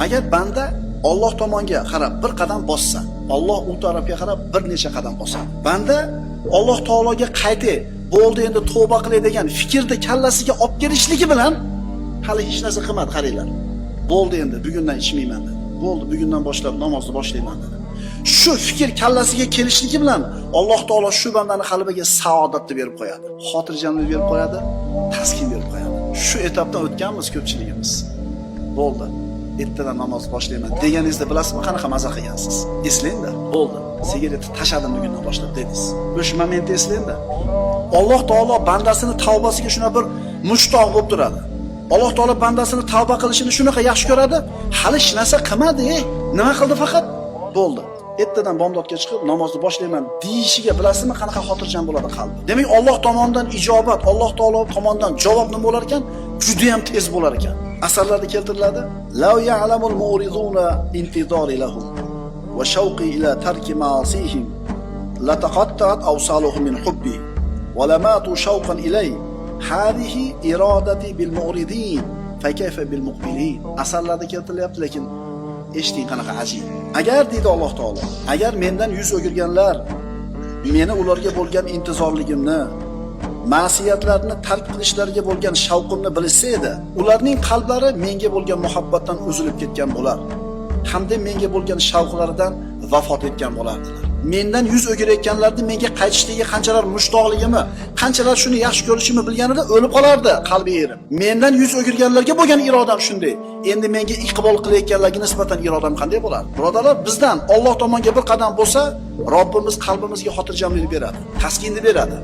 Agar banda Alloh tomonga qarab bir qadam bossa, Alloh u tarafga qarab bir necha qadam bosadi. Banda Alloh taologa qaytay, bo'ldi endi tavba qilay degan fikrni kallasiga olib kelishligi bilan hali hech narsa qilmadi, qaranglar. Bo'ldi endi bugundan ichmayman dedi. Bo'ldi bugundan boshlab namozni boshlayman dedi. Shu fikr kallasiga kelishligi bilan Alloh taolo shu bandani qalbiga saodatni berib qo'yadi, xotirjamlik berib qo'yadi, taskin berib qo'yadi. Shu etapdan o'tganmiz ko'pchiligimiz. Bo'ldi. Ertadan namoz boshlayman deganingizda bilasizmi qanaqa maza qilgansiz? Eslang-da. Bo'ldi. Sigaretni tashladim bugundan boshlab dedingiz. O'sha momentni eslang-da. Alloh taolo bandasini tavbasiga shuna bir mushtoq bo'lib turadi. Alloh taolo bandasini tavba qilishini shunaqa yaxshi ko'radi. Hali hech narsa qilmadi, nima qildi faqat? Bo'ldi. Ertadan bomdodga chiqib namozni boshlayman deyishiga bilasizmi qanaqa xotirjam bo'ladi qalbi. Demak, Alloh tomonidan ijobat, Alloh taolo tomonidan javob nima bo'lar ekan? Juda ham tez bo'lar ekan. Asarlarda keltiriladi. La ya'lamul mu'riduna intizari lahum va shawqi ila tarki ma'asihim la taqatta'at awsaluhum min hubbi wa lamatu shawqan ilay. Hadihi iradati bil mu'ridin fa kayfa bil muqbilin. Asarlarda keltirilyapti, lekin eshiting qanaqa ajib. Agar deydi Alloh taolo, agar mendan yuz o'girganlar meni ularga bo'lgan intizorligimni, ma'siyatlarni tark qilishlariga bo'lgan shavqimni bilsa edi, ularning qalblari menga bo'lgan muhabbatdan uzilib ketgan bo'lar, hamda menga bo'lgan shavqlaridan vafot etgan bo'lardilar. Mendan yuz o'girayotganlarni menga qaytishligiga qanchalar mushtoqligimni, qanchalar shuni yaxshi ko'rishimni bilganida o'lib qolardi qalbi erib. Mendan yuz o'girganlarga bo'lgan irodam shunday. Endi menga iqbol qilayotganlarga nisbatan irodam qanday bo'ladi? Birodarlar, bizdan Alloh tomonga bir qadam bo'lsa, Robbimiz qalbimizga xotirjamlik beradi, taskinni beradi.